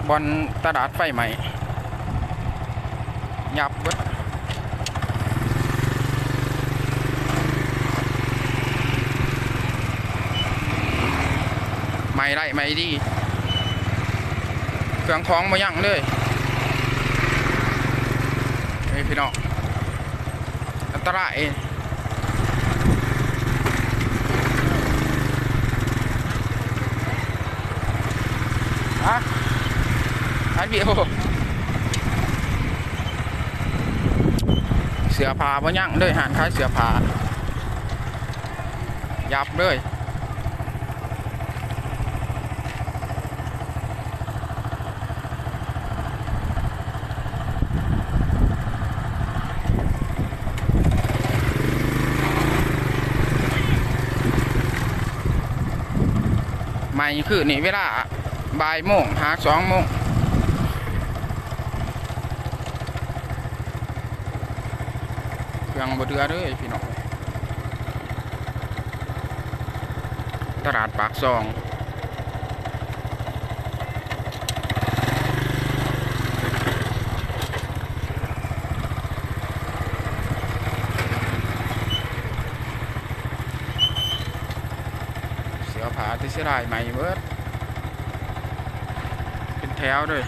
บอลตลาดไฟใหม่ยับเบิดไม่ไรไม่ดีเครื่องของมายั่งเลยพี่น้องอันตรายอันวิวเสือผ้ามายั่งเลยหานขายเสือผ้ายับเลยไม่คือนี่เวลาบ่ายโมงหา2 โมงเครื่องบดเรือเลยพี่น้องตลาดปากซองเสือผาที่เสียดายใหม่เบิดเป็นแถวเลย